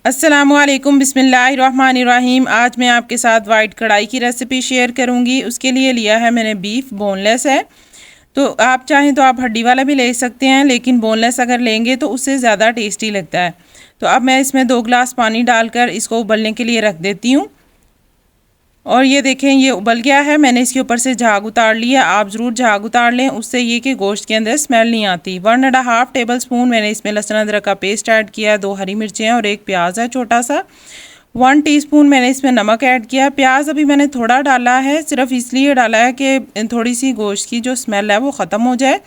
अस्सलामुअलैकुम बिस्मिल्लाहिर्रहमानिर्रहीम। आज मैं आपके साथ वाइट कढ़ाई की रेसिपी शेयर करूंगी। उसके लिए लिया है मैंने बीफ, बोनलेस है। तो आप चाहें तो आप हड्डी वाला भी ले सकते हैं, लेकिन बोनलेस अगर लेंगे तो उससे ज़्यादा टेस्टी लगता है। तो अब मैं इसमें 2 गिलास पानी डालकर इसको उबलने के लिए रख देती हूँ। और ये देखें, ये उबल गया है। मैंने इसके ऊपर से झाग उतार लिया। आप ज़रूर झाग उतार लें, उससे ये कि गोश्त के अंदर स्मेल नहीं आती। 1.5 टेबल स्पून मैंने इसमें लहसुन अदरक का पेस्ट ऐड किया, 2 हरी मिर्चें और 1 प्याज है छोटा सा। 1 टीस्पून मैंने इसमें नमक ऐड किया। प्याज अभी मैंने थोड़ा डाला है, सिर्फ इसलिए डाला है कि थोड़ी सी गोश्त की जो स्मेल है वो ख़त्म हो जाए।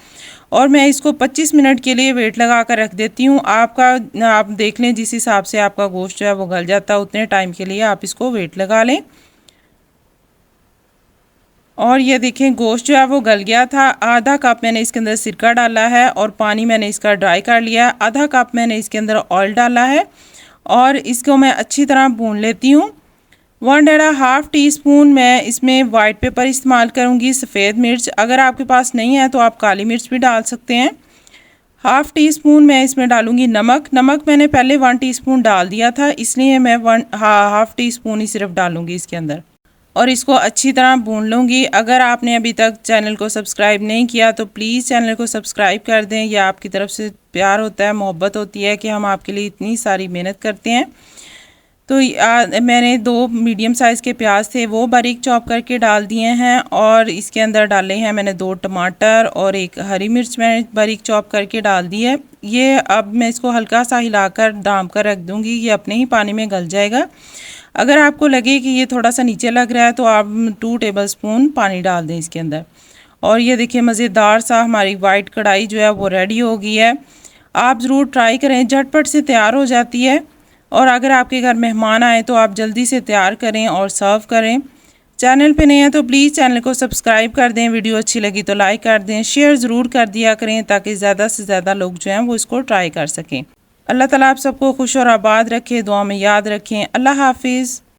और मैं इसको 25 मिनट के लिए वेट लगा कर रख देती हूँ। आप देख लें, जिस हिसाब से आपका गोश्त जो है वो गल जाता है, उतने टाइम के लिए आप इसको वेट लगा लें। और ये देखें, गोश्त जो है वो गल गया था। आधा कप मैंने इसके अंदर सिरका डाला है और पानी मैंने इसका ड्राई कर लिया। आधा कप मैंने इसके अंदर ऑयल डाला है और इसको मैं अच्छी तरह भून लेती हूँ। 1.5 टीस्पून मैं इसमें वाइट पेपर इस्तेमाल करूँगी, सफ़ेद मिर्च। अगर आपके पास नहीं है तो आप काली मिर्च भी डाल सकते हैं। 1/2 टीस्पून मैं इसमें डालूँगी नमक। नमक मैंने पहले 1 टीस्पून डाल दिया था, इसलिए मैं 1/2 टीस्पून ही सिर्फ डालूँगी इसके अंदर और इसको अच्छी तरह भून लूँगी। अगर आपने अभी तक चैनल को सब्सक्राइब नहीं किया तो प्लीज़ चैनल को सब्सक्राइब कर दें। यह आपकी तरफ से प्यार होता है, मोहब्बत होती है कि हम आपके लिए इतनी सारी मेहनत करते हैं। तो मैंने 2 मीडियम साइज़ के प्याज थे, वो बारीक चॉप करके डाल दिए हैं। और इसके अंदर डाले हैं मैंने 2 टमाटर और 1 हरी मिर्च मैंने बारीक चॉप करके डाल दी है। ये अब मैं इसको हल्का सा हिलाकर दाम कर रख दूँगी, ये अपने ही पानी में गल जाएगा। अगर आपको लगे कि ये थोड़ा सा नीचे लग रहा है तो आप 2 टेबल स्पून पानी डाल दें इसके अंदर। और ये देखिए, मज़ेदार सा हमारी वाइट कढ़ाई जो है वो रेडी हो गई है। आप ज़रूर ट्राई करें, झटपट से तैयार हो जाती है। और अगर आपके घर मेहमान आए तो आप जल्दी से तैयार करें और सर्व करें। चैनल पे नए हैं तो प्लीज़ चैनल को सब्सक्राइब कर दें। वीडियो अच्छी लगी तो लाइक कर दें, शेयर ज़रूर कर दिया करें ताकि ज़्यादा से ज़्यादा लोग जो हैं वो इसको ट्राई कर सकें। अल्लाह ताला आप सबको खुश और आबाद रखे, दुआ में याद रखें। अल्लाह हाफिज़।